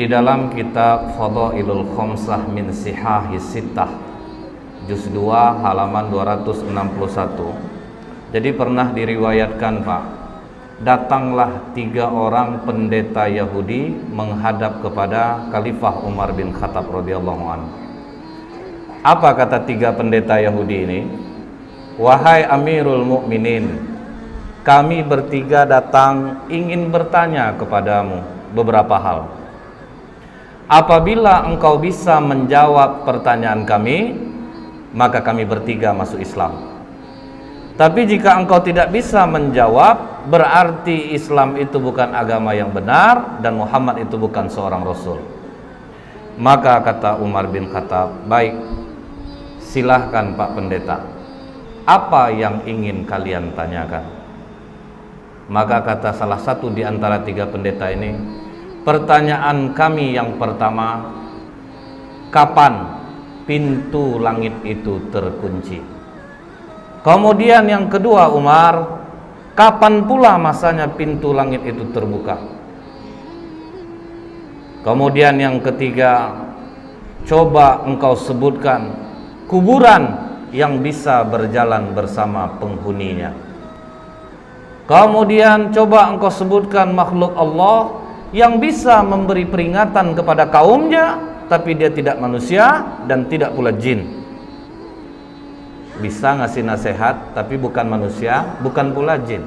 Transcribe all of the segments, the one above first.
di dalam kitab Fadailul Khamsah min Sihahi Sittah juz 2 halaman 261. Jadi pernah diriwayatkan, Pak, datanglah 3 orang pendeta Yahudi menghadap kepada Khalifah Umar bin Khattab radhiyallahu anhu. Apa kata 3 pendeta Yahudi ini? Wahai Amirul Mukminin, kami bertiga datang ingin bertanya kepadamu beberapa hal. Apabila engkau bisa menjawab pertanyaan kami, maka kami bertiga masuk Islam. Tapi jika engkau tidak bisa menjawab, berarti Islam itu bukan agama yang benar dan Muhammad itu bukan seorang Rasul. Maka kata Umar bin Khattab, baik, silahkan Pak Pendeta, apa yang ingin kalian tanyakan? Maka kata salah satu di antara 3 pendeta ini, pertanyaan kami yang pertama, kapan pintu langit itu terkunci? Kemudian yang kedua, Umar, kapan pula masanya pintu langit itu terbuka? Kemudian yang ketiga, coba engkau sebutkan kuburan yang bisa berjalan bersama penghuninya. Kemudian coba engkau sebutkan makhluk Allah yang bisa memberi peringatan kepada kaumnya, tapi dia tidak manusia dan tidak pula jin. Bisa ngasih nasihat tapi bukan manusia, bukan pula jin.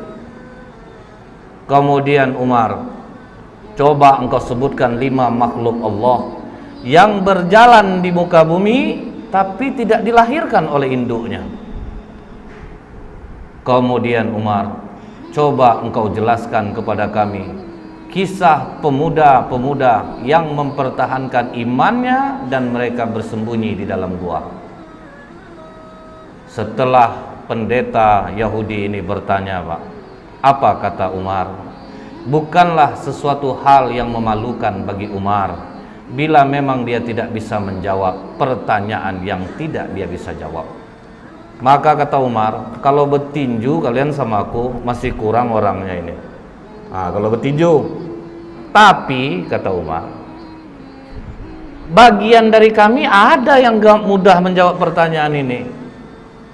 Kemudian Umar, coba engkau sebutkan 5 makhluk Allah yang berjalan di muka bumi tapi tidak dilahirkan oleh induknya. Kemudian Umar, coba engkau jelaskan kepada kami kisah pemuda-pemuda yang mempertahankan imannya dan mereka bersembunyi di dalam gua. Setelah pendeta Yahudi ini bertanya, Pak, apa kata Umar? Bukanlah sesuatu hal yang memalukan bagi Umar bila memang dia tidak bisa menjawab pertanyaan yang tidak dia bisa jawab. Maka kata Umar, kalau bertinju kalian sama aku masih kurang orangnya ini. Kalau bertinju. Tapi kata Umar, bagian dari kami ada yang gak mudah menjawab pertanyaan ini.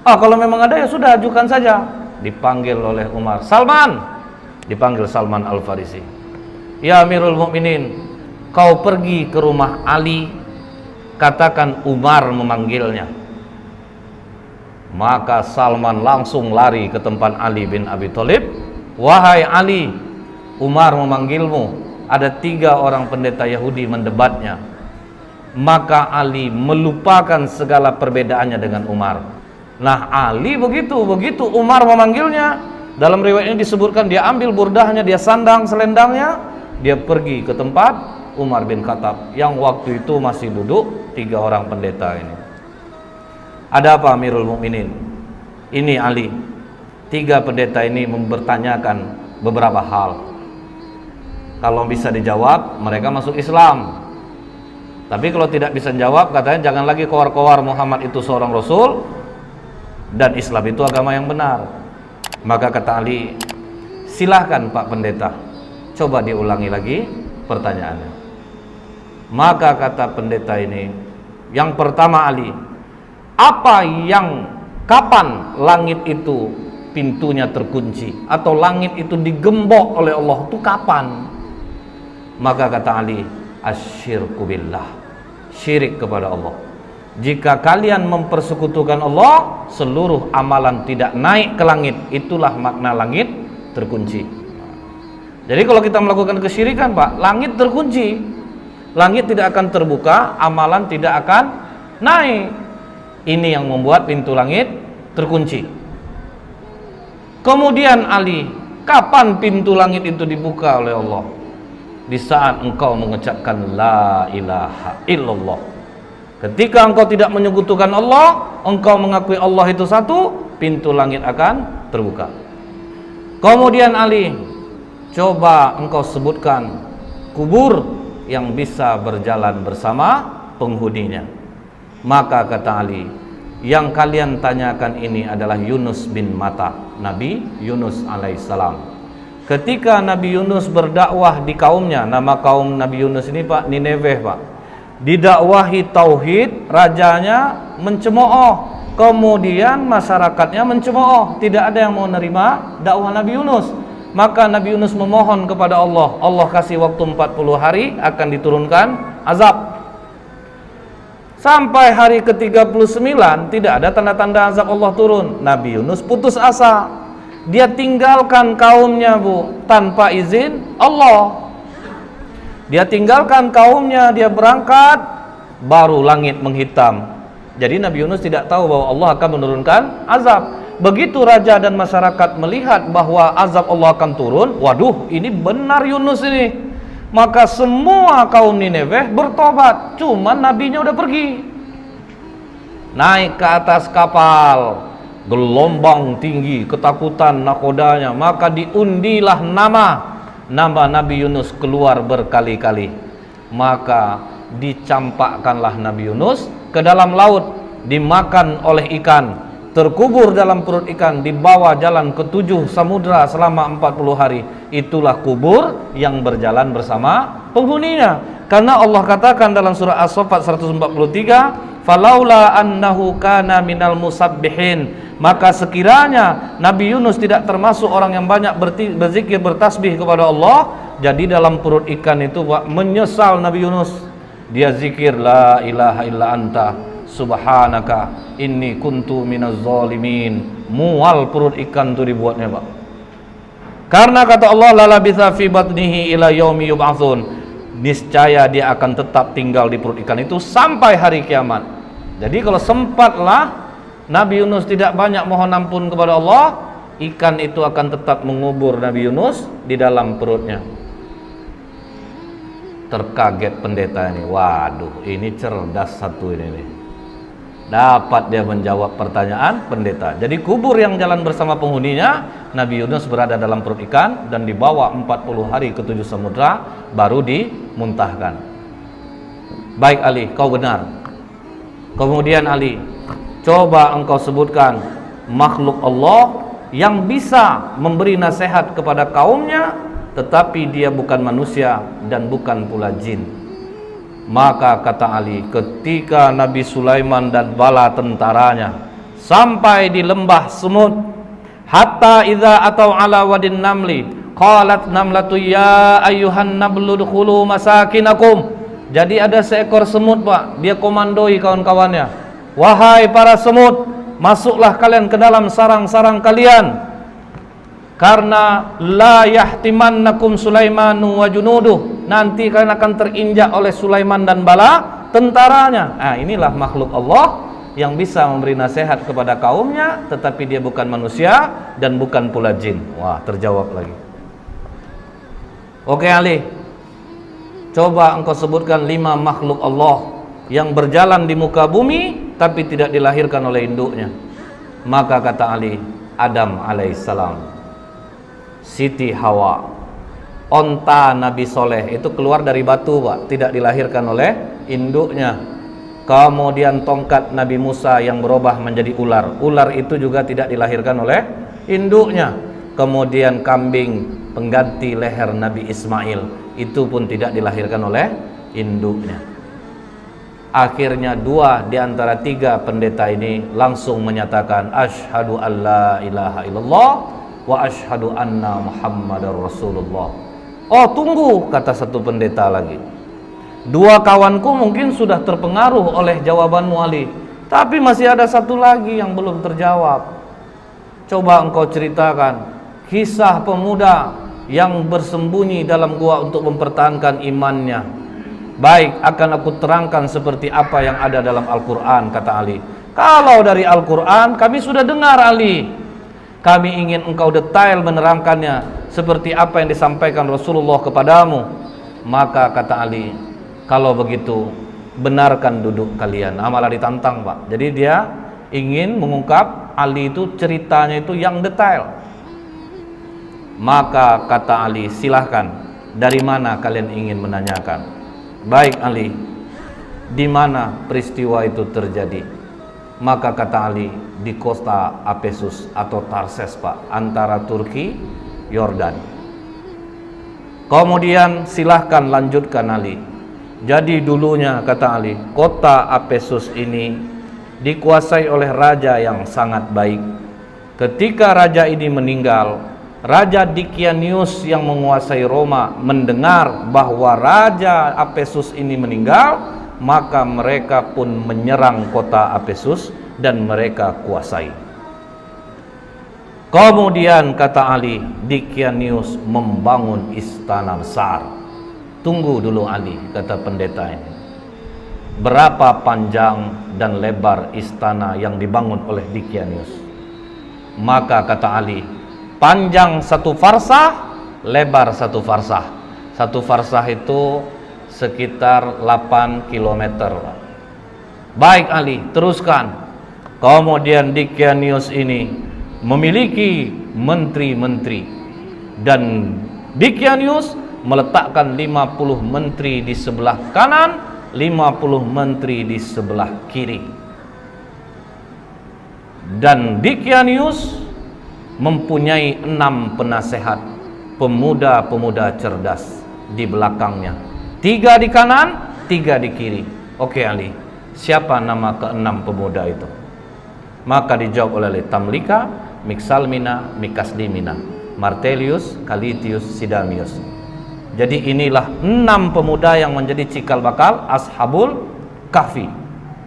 Kalau memang ada ya sudah, ajukan saja. Dipanggil oleh Umar, Salman. Dipanggil Salman Al-Farisi. Ya Amirul Mukminin, kau pergi ke rumah Ali, katakan Umar memanggilnya. Maka Salman langsung lari ke tempat Ali bin Abi Thalib. Wahai Ali, Umar memanggilmu. Ada 3 orang pendeta Yahudi mendebatnya. Maka Ali melupakan segala perbedaannya dengan Umar. Nah, Ali begitu Umar memanggilnya, dalam riwayat ini disebutkan dia ambil burdahnya, dia sandang selendangnya, dia pergi ke tempat Umar bin Khattab yang waktu itu masih duduk 3 orang pendeta ini. Ada apa Amirul Mukminin? Ini Ali. 3 pendeta ini mempertanyakan beberapa hal. Kalau bisa dijawab, mereka masuk Islam. Tapi kalau tidak bisa jawab, katanya jangan lagi kowar-kowar Muhammad itu seorang Rasul dan Islam itu agama yang benar. Maka kata Ali, silahkan Pak Pendeta, coba diulangi lagi pertanyaannya. Maka kata pendeta ini, yang pertama Ali, kapan langit itu pintunya terkunci atau langit itu digembok oleh Allah, itu kapan? Maka kata Ali, asyirku billah, syirik kepada Allah. Jika kalian mempersekutukan Allah, seluruh amalan tidak naik ke langit. Itulah makna langit terkunci. Jadi kalau kita melakukan kesyirikan, Pak, langit terkunci. Langit tidak akan terbuka, amalan tidak akan naik. Ini yang membuat pintu langit terkunci. Kemudian Ali, kapan pintu langit itu dibuka oleh Allah? Di saat engkau mengucapkan la ilaha illallah. Ketika engkau tidak menyekutukan Allah, engkau mengakui Allah itu satu, pintu langit akan terbuka. Kemudian Ali, coba engkau sebutkan kubur yang bisa berjalan bersama penghuninya. Maka kata Ali, yang kalian tanyakan ini adalah Yunus bin Matta, Nabi Yunus alaihissalam. ketika Nabi Yunus berdakwah di kaumnya. Nama kaum Nabi Yunus ini Pak, Nineveh Pak. Didakwahi tauhid, rajanya mencemooh, kemudian masyarakatnya mencemooh, tidak ada yang mau nerima dakwah Nabi Yunus. Maka Nabi Yunus memohon kepada Allah, Allah kasih waktu 40 hari akan diturunkan azab. Sampai hari ke-39 tidak ada tanda-tanda azab Allah turun. Nabi Yunus putus asa, dia tinggalkan kaumnya Bu, tanpa izin Allah. Dia tinggalkan kaumnya, dia berangkat, baru langit menghitam. Jadi Nabi Yunus tidak tahu bahwa Allah akan menurunkan azab. Begitu raja dan masyarakat melihat bahwa azab Allah akan turun, waduh, ini benar Yunus ini. Maka semua kaum Nineveh bertobat, cuman nabinya udah pergi. Naik ke atas kapal, gelombang tinggi, ketakutan nakodanya, maka diundilah nama Nabi Yunus keluar berkali-kali. Maka dicampakkanlah Nabi Yunus ke dalam laut, dimakan oleh ikan, terkubur dalam perut ikan, dibawa jalan ke 7 samudra selama 40 hari. Itulah kubur yang berjalan bersama penghuninya. Karena Allah katakan dalam surah As-Saffat 143, falaula annahu kana minal musabbihin, maka sekiranya Nabi Yunus tidak termasuk orang yang banyak berzikir, bertasbih kepada Allah, jadi dalam perut ikan itu Pak, menyesal Nabi Yunus. Dia zikir la ilaha illa anta subhanaka inni kuntu minaz zalimin. Mual perut ikan itu dibuatnya Pak. Karena kata Allah la labitha fi batnihi ila yaumi yub'atsun, niscaya dia akan tetap tinggal di perut ikan itu sampai hari kiamat. Jadi kalau sempatlah Nabi Yunus tidak banyak mohon ampun kepada Allah, ikan itu akan tetap mengubur Nabi Yunus di dalam perutnya. Terkaget pendeta ini, waduh ini cerdas satu ini nih. Dapat dia menjawab pertanyaan pendeta. Jadi kubur yang jalan bersama penghuninya, Nabi Yunus berada dalam perut ikan dan dibawa 40 hari ke 7 samudra, baru dimuntahkan. Baik Ali, kau benar. Kemudian Ali, coba engkau sebutkan makhluk Allah yang bisa memberi nasihat kepada kaumnya, tetapi dia bukan manusia dan bukan pula jin. Maka kata Ali, ketika Nabi Sulaiman dan bala tentaranya sampai di lembah semut, hatta idza atau ala wadin namli qalat namlatu ya ayyuhan nablu dkhulu masakinakum. Jadi ada seekor semut Pak, dia komandoi kawan-kawannya, wahai para semut, masuklah kalian ke dalam sarang-sarang kalian, karena la yahtimannakum Sulaimanu wa junuduh, nanti kalian akan terinjak oleh Sulaiman dan bala tentaranya. Nah, inilah makhluk Allah yang bisa memberi nasihat kepada kaumnya, tetapi dia bukan manusia dan bukan pula jin. Wah, terjawab lagi. Oke Ali, coba engkau sebutkan 5 makhluk Allah yang berjalan di muka bumi tapi tidak dilahirkan oleh induknya. Maka kata Ali, Adam alaihissalam, Siti Hawa, onta Nabi Soleh itu keluar dari batu Pak, tidak dilahirkan oleh induknya. Kemudian tongkat Nabi Musa yang berubah menjadi ular, ular itu juga tidak dilahirkan oleh induknya. Kemudian kambing pengganti leher Nabi Ismail, itu pun tidak dilahirkan oleh induknya. Akhirnya 2 di antara 3 pendeta ini langsung menyatakan asyhadu alla ilaha illallah wa asyhadu anna Muhammadar Rasulullah. Oh tunggu, kata satu pendeta lagi, 2 kawanku mungkin sudah terpengaruh oleh jawabanmu Ali, tapi masih ada 1 lagi yang belum terjawab. Coba engkau ceritakan kisah pemuda yang bersembunyi dalam gua untuk mempertahankan imannya. Baik, akan aku terangkan seperti apa yang ada dalam Al-Quran, kata Ali. Kalau dari Al-Quran kami sudah dengar Ali, kami ingin engkau detail menerangkannya seperti apa yang disampaikan Rasulullah kepadamu. Maka kata Ali, kalau begitu benarkan duduk kalian. Malah ditantang Pak. Jadi dia ingin mengungkap Ali itu ceritanya itu yang detail. Maka kata Ali, silahkan, dari mana kalian ingin menanyakan? Baik Ali, di mana peristiwa itu terjadi? Maka kata Ali, di kota Apesus atau Tarses Pak, antara Turki, Yordan. Kemudian silahkan lanjutkan Ali. Jadi dulunya, kata Ali, kota Efesus ini dikuasai oleh raja yang sangat baik. Ketika raja ini meninggal, Raja Dikianius yang menguasai Roma mendengar bahwa Raja Efesus ini meninggal, maka mereka pun menyerang kota Efesus dan mereka kuasai. Kemudian kata Ali, Dikianius membangun istana besar. Tunggu dulu Ali, kata pendeta ini. Berapa panjang dan lebar istana yang dibangun oleh Dikianius? Maka kata Ali, panjang 1 farsah, lebar 1 farsah. 1 farsah itu sekitar 8 km. Baik Ali, teruskan. Kemudian Dikianius ini memiliki menteri-menteri, dan Dikianius meletakkan 50 menteri di sebelah kanan, 50 menteri di sebelah kiri. Dan Dikianius mempunyai 6 penasehat, pemuda-pemuda cerdas di belakangnya, 3 di kanan, 3 di kiri. Oke Ali, siapa nama ke-6 pemuda itu? Maka dijawab oleh Tamlika, Miksalmina, Mikasdimina, Martelius, Kalitius, Sidamius. Jadi inilah 6 pemuda yang menjadi cikal bakal Ashabul Kahfi.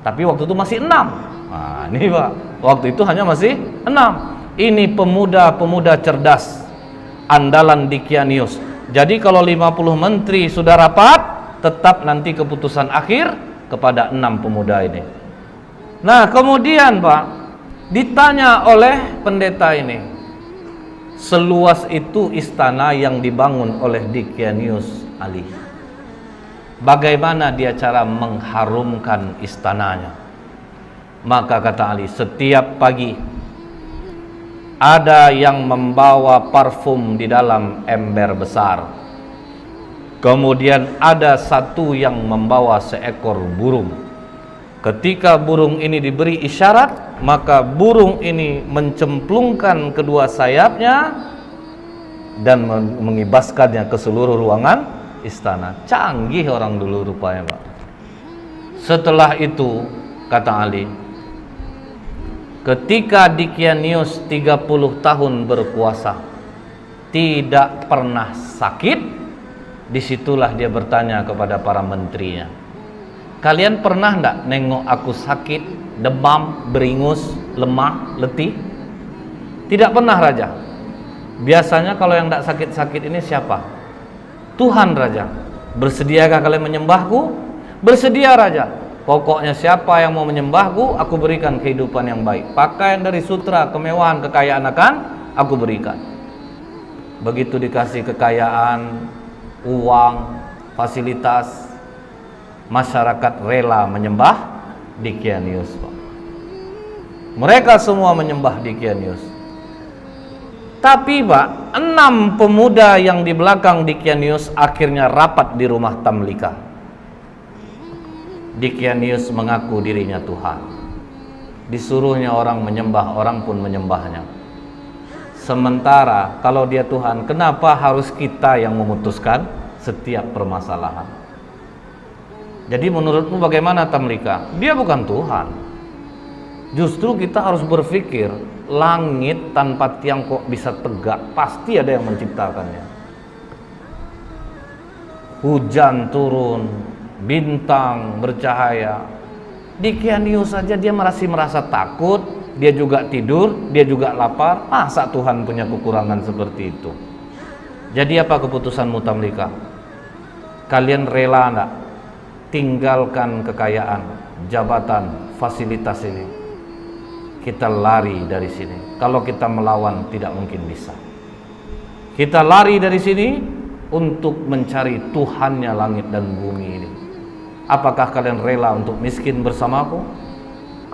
Tapi waktu itu masih 6. Nah, ini Pak, waktu itu hanya masih 6. Ini pemuda-pemuda cerdas andalan Dikianius. Jadi kalau 50 menteri sudah rapat, tetap nanti keputusan akhir kepada 6 pemuda ini. Nah, kemudian Pak, ditanya oleh pendeta ini, seluas itu istana yang dibangun oleh Dikianius Ali, bagaimana dia cara mengharumkan istananya? Maka kata Ali, setiap pagi ada yang membawa parfum di dalam ember besar. Kemudian ada satu yang membawa seekor burung. Ketika burung ini diberi isyarat, maka burung ini mencemplungkan kedua sayapnya dan mengibaskannya ke seluruh ruangan istana. Canggih orang dulu rupanya, Pak. Setelah itu, kata Ali, ketika Dikianius 30 tahun berkuasa, tidak pernah sakit, disitulah dia bertanya kepada para menterinya, kalian pernah enggak nengok aku sakit, demam, beringus, lemah, letih? Tidak pernah Raja. Biasanya kalau yang enggak sakit-sakit ini siapa? Tuhan Raja. Bersediakah kalian menyembahku? Bersedia Raja. Pokoknya siapa yang mau menyembahku, aku berikan kehidupan yang baik. Pakaian dari sutra, kemewahan, kekayaan akan aku berikan. Begitu dikasih kekayaan, uang, fasilitas, masyarakat rela menyembah Dikianius. Mereka semua menyembah Dikianius. Tapi Pak, 6 pemuda yang di belakang Dikianius akhirnya rapat di rumah Tamlika. Dikianius mengaku dirinya Tuhan. Disuruhnya orang menyembah, orang pun menyembahnya. Sementara kalau dia Tuhan, kenapa harus kita yang memutuskan setiap permasalahan? Jadi menurutmu bagaimana Tamlika? Dia bukan Tuhan. Justru kita harus berpikir, langit tanpa tiang kok bisa tegak? Pasti ada yang menciptakannya. Hujan turun, bintang bercahaya. Dikianius saja dia masih merasa takut, dia juga tidur, dia juga lapar. Masa Tuhan punya kekurangan seperti itu? Jadi apa keputusanmu Tamlika? Kalian rela enggak tinggalkan kekayaan, jabatan, fasilitas ini? Kita lari dari sini. Kalau kita melawan tidak mungkin bisa. Kita lari dari sini untuk mencari Tuhannya langit dan bumi ini. Apakah kalian rela untuk miskin bersamaku?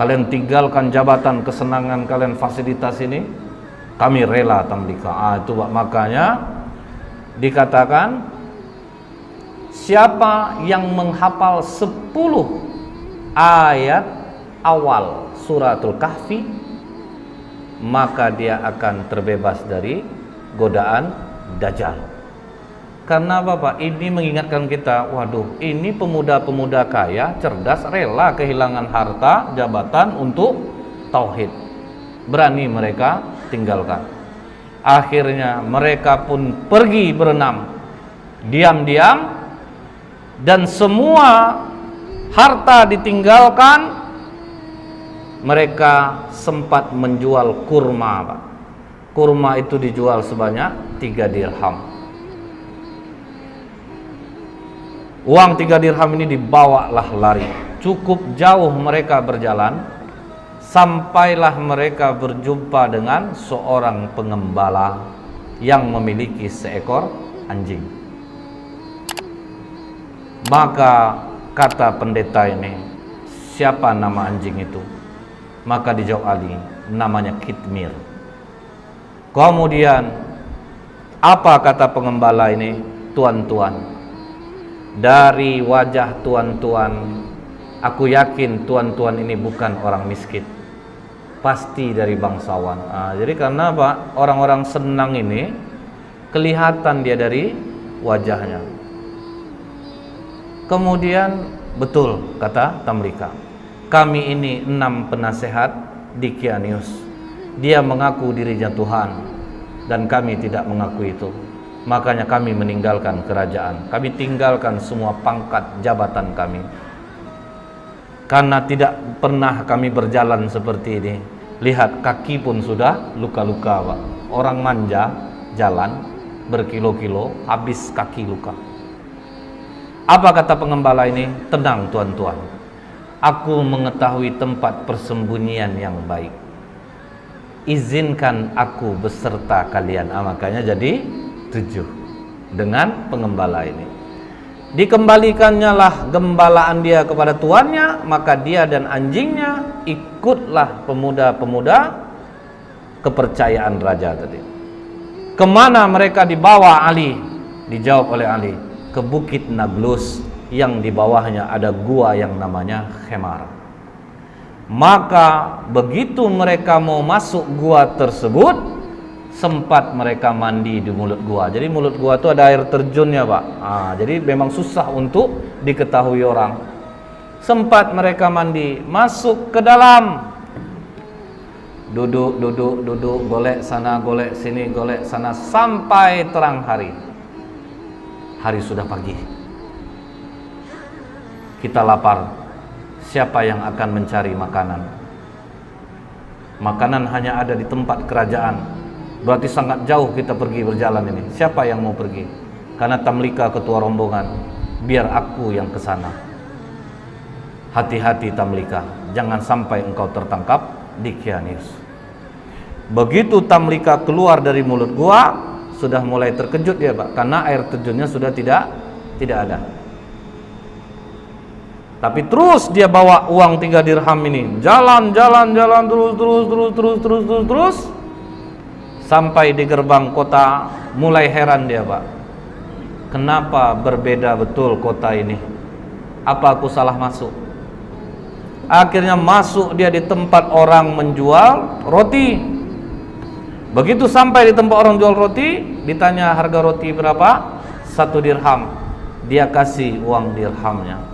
Kalian tinggalkan jabatan, kesenangan kalian, fasilitas ini? Kami rela Tamlika. Itu makanya dikatakan, siapa yang menghafal 10 ayat awal suratul Kahfi, maka dia akan terbebas dari godaan Dajjal. Karena apa Pak? Ini mengingatkan kita, waduh, ini pemuda-pemuda kaya, cerdas, rela kehilangan harta, jabatan untuk tauhid. Berani mereka tinggalkan. Akhirnya mereka pun pergi berenam, diam-diam, dan semua harta ditinggalkan. Mereka sempat menjual kurma, Pak. Kurma itu dijual sebanyak 3 dirham. Uang 3 dirham ini dibawalah lari. Cukup jauh mereka berjalan, sampailah mereka berjumpa dengan seorang pengembala yang memiliki seekor anjing. Maka kata pendeta ini, siapa nama anjing itu? Maka dijawab Ali, namanya Kitmir. Kemudian apa kata pengembala ini? Tuan-tuan, dari wajah tuan-tuan, aku yakin tuan-tuan ini bukan orang miskin, pasti dari bangsawan. Jadi karena apa? Orang-orang senang ini kelihatan dia dari wajahnya. Kemudian betul kata Tamlika, kami ini 6 penasehat Dicanius. Dia mengaku dirinya Tuhan dan kami tidak mengaku itu. Makanya kami meninggalkan kerajaan. Kami tinggalkan semua pangkat jabatan kami. Karena tidak pernah kami berjalan seperti ini. Lihat, kaki pun sudah luka-luka, Pak. Orang manja jalan berkilo-kilo, habis kaki luka. Apa kata pengembala ini? Tenang tuan-tuan, aku mengetahui tempat persembunyian yang baik. Izinkan aku beserta kalian. Makanya jadi 7 dengan pengembala ini. Dikembalikannya lah gembalaan dia kepada tuannya, maka dia dan anjingnya ikutlah pemuda-pemuda kepercayaan raja tadi. Kemana mereka dibawa Ali? Dijawab oleh Ali, ke Bukit Nablus yang di bawahnya ada gua yang namanya Khemar. Maka begitu mereka mau masuk gua tersebut, sempat mereka mandi di mulut gua. Jadi mulut gua itu ada air terjunnya, Pak. Jadi memang susah untuk diketahui orang. Sempat mereka mandi, masuk ke dalam, duduk, golek sana, golek sini, golek sana, sampai terang hari. Hari sudah pagi. Kita lapar. Siapa yang akan mencari makanan? Makanan hanya ada di tempat kerajaan. Berarti sangat jauh kita pergi berjalan ini. Siapa yang mau pergi? Karena Tamlika ketua rombongan. Biar aku yang ke sana. Hati-hati Tamlika, jangan sampai engkau tertangkap Dicanius. Begitu Tamlika keluar dari mulut gua, sudah mulai terkejut dia, Pak, karena air terjunnya sudah tidak ada. Tapi terus dia bawa uang 3 dirham ini, jalan terus sampai di gerbang kota. Mulai heran dia, Pak, kenapa berbeda betul kota ini? Apa aku salah masuk? Akhirnya masuk dia di tempat orang menjual roti. Begitu sampai di tempat orang jual roti, ditanya harga roti berapa? 1 dirham. Dia kasih uang dirhamnya.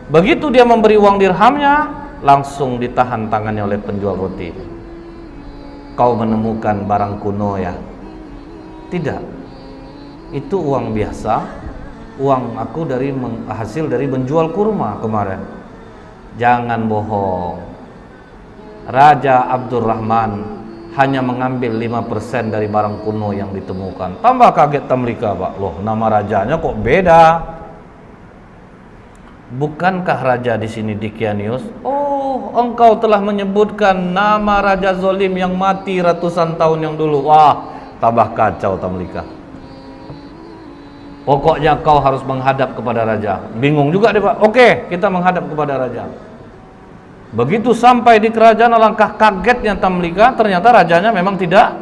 Begitu dia memberi uang dirhamnya, langsung ditahan tangannya oleh penjual roti. Kau menemukan barang kuno ya? Tidak, itu uang biasa. Uang aku hasil dari menjual kurma kemarin. Jangan bohong. Raja Abdurrahman hanya mengambil 5% dari barang kuno yang ditemukan. Tambah kaget Tamlika, Pak. Loh, nama rajanya kok beda? Bukankah raja di sini Dicanius? Oh, engkau telah menyebutkan nama raja zolim yang mati ratusan tahun yang dulu. Wah, tambah kacau Tamlika. Pokoknya kau harus menghadap kepada raja. Bingung juga dia, Pak. Oke, kita menghadap kepada raja. Begitu sampai di kerajaan, alangkah kagetnya Tamlika, ternyata rajanya memang tidak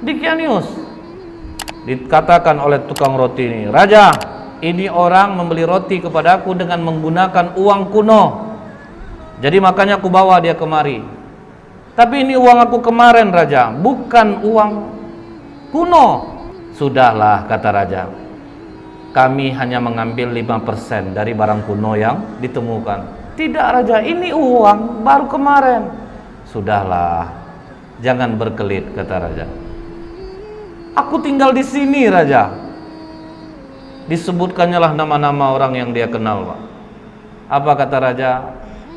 Dicanius. Dikatakan oleh tukang roti ini, Raja, ini orang membeli roti kepadaku dengan menggunakan uang kuno. Jadi makanya aku bawa dia kemari. Tapi ini uang aku kemarin, Raja, bukan uang kuno. Sudahlah, kata raja. kami hanya mengambil 5% dari barang kuno yang ditemukan. Tidak raja, ini uang baru kemarin. Sudahlah, jangan berkelit, kata raja. Aku tinggal di sini raja. Disebutkannya lah nama-nama orang yang dia kenal, Pak. Apa kata raja?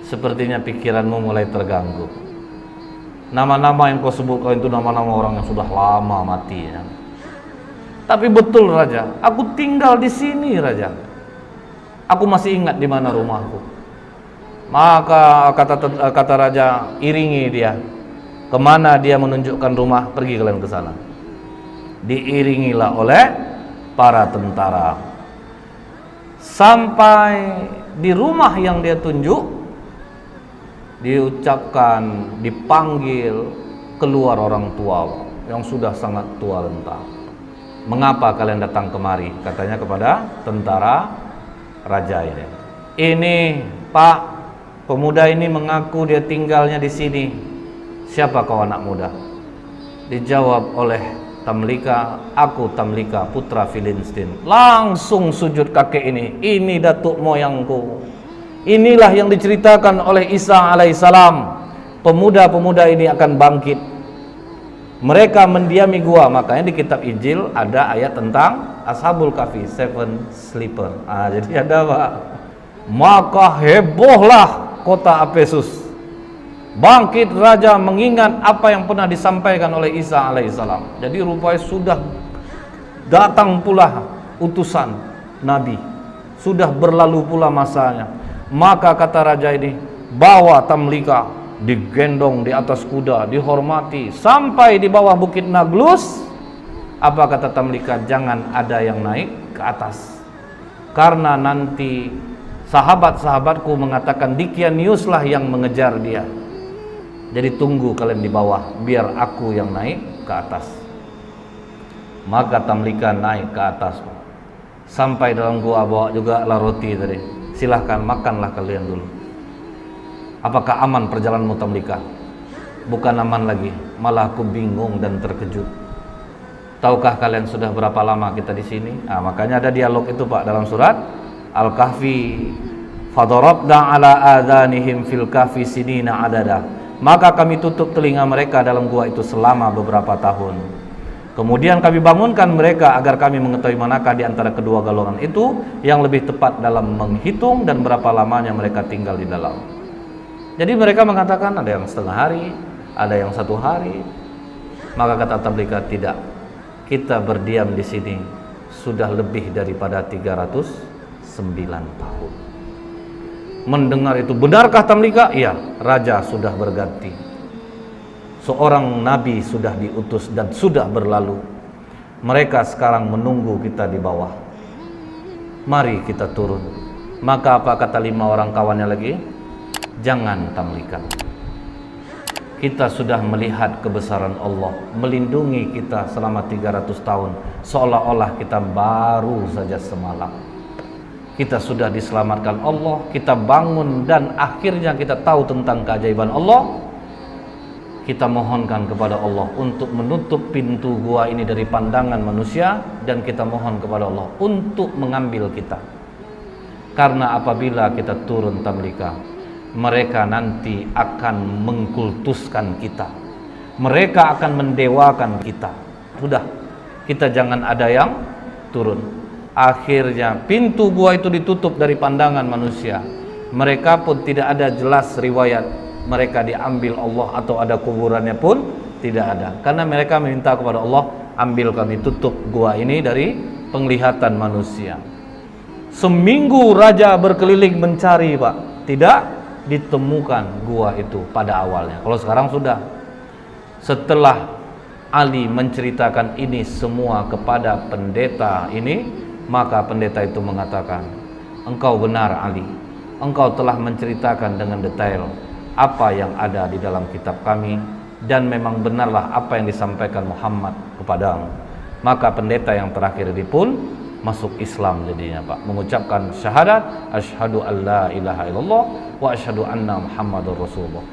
Sepertinya pikiranmu mulai terganggu. Nama-nama yang kau sebutkan itu nama-nama orang yang sudah lama mati ya. Tapi betul raja, aku tinggal di sini raja. Aku masih ingat di mana rumahku. Maka kata raja, iringi dia. Kemana dia menunjukkan rumah, pergi kalian ke sana. Diiringilah oleh para tentara. Sampai di rumah yang dia tunjuk, diucapkan, dipanggil keluar orang tua yang sudah sangat tua renta. Mengapa kalian datang kemari? Katanya kepada tentara raja ini. Ini Pak, pemuda ini mengaku dia tinggalnya di sini. Siapa kau anak muda? Dijawab oleh Tamlika, aku Tamlika putra Filistin. Langsung sujud kakek ini datuk moyangku. Inilah yang diceritakan oleh Isa alaihissalam. Pemuda-pemuda ini akan bangkit. Mereka mendiami gua. Makanya di kitab Injil ada ayat tentang Ashabul Kahfi, Seven Sleeper. Jadi ada Pak. Maka hebohlah kota Efesus. Bangkit raja mengingat apa yang pernah disampaikan oleh Isa alaihissalam. Jadi rupanya sudah datang pula utusan Nabi. Sudah berlalu pula masanya. Maka kata raja ini, bawa Tamlika, digendong di atas kuda, dihormati sampai di bawah bukit Naglus. Apa kata Tamlika? Jangan ada yang naik ke atas, karena nanti sahabat-sahabatku mengatakan Dikianiuslah yang mengejar dia. Jadi tunggu kalian di bawah, biar aku yang naik ke atas. Maka Tamlika naik ke atas. Sampai dalam gua bawa juga lah roti tadi. Silahkan makanlah kalian dulu. Apakah aman perjalananmu Tamlika? Bukan aman lagi, malah aku bingung dan terkejut. Tahukah kalian sudah berapa lama kita di sini? Makanya ada dialog itu Pak dalam surat Al-Kahfi. Fadarabna ala adhanihim fil kahfi sinina adada. Maka kami tutup telinga mereka dalam gua itu selama beberapa tahun. Kemudian kami bangunkan mereka agar kami mengetahui manakah di antara kedua golongan itu yang lebih tepat dalam menghitung dan berapa lamanya mereka tinggal di dalam. Jadi mereka mengatakan ada yang setengah hari, ada yang 1 hari. Maka kata Tamlika, tidak. Kita berdiam di sini sudah lebih daripada 309 tahun. Mendengar itu, benarkah Tamlika? Iya, raja sudah berganti. Seorang nabi sudah diutus dan sudah berlalu. Mereka sekarang menunggu kita di bawah. Mari kita turun. Maka apa kata 5 orang kawannya lagi? Jangan Tamlika. Kita sudah melihat kebesaran Allah melindungi kita selama 300 tahun. Seolah-olah kita baru saja semalam. Kita sudah diselamatkan Allah. Kita bangun dan akhirnya kita tahu tentang keajaiban Allah. Kita mohonkan kepada Allah untuk menutup pintu gua ini dari pandangan manusia, dan kita mohon kepada Allah untuk mengambil kita. Karena apabila kita turun Tamlika, mereka nanti akan mengkultuskan kita. Mereka akan mendewakan kita. Sudah, kita jangan ada yang turun. Akhirnya pintu gua itu ditutup dari pandangan manusia. Mereka pun tidak ada jelas riwayat mereka diambil Allah atau ada kuburannya pun tidak ada. Karena mereka meminta kepada Allah, ambil kami, tutup gua ini dari penglihatan manusia. Seminggu raja berkeliling mencari Pak, tidak ditemukan gua itu pada awalnya. Kalau sekarang sudah. Setelah Ali menceritakan ini semua kepada pendeta ini, maka pendeta itu mengatakan, engkau benar Ali, engkau telah menceritakan dengan detail apa yang ada di dalam kitab kami, dan memang benarlah apa yang disampaikan Muhammad kepadamu. Maka pendeta yang terakhir ini pun masuk Islam jadinya Pak, mengucapkan syahadat asyhadu alla ilaha illallah wa asyhadu anna Muhammadur Rasulullah.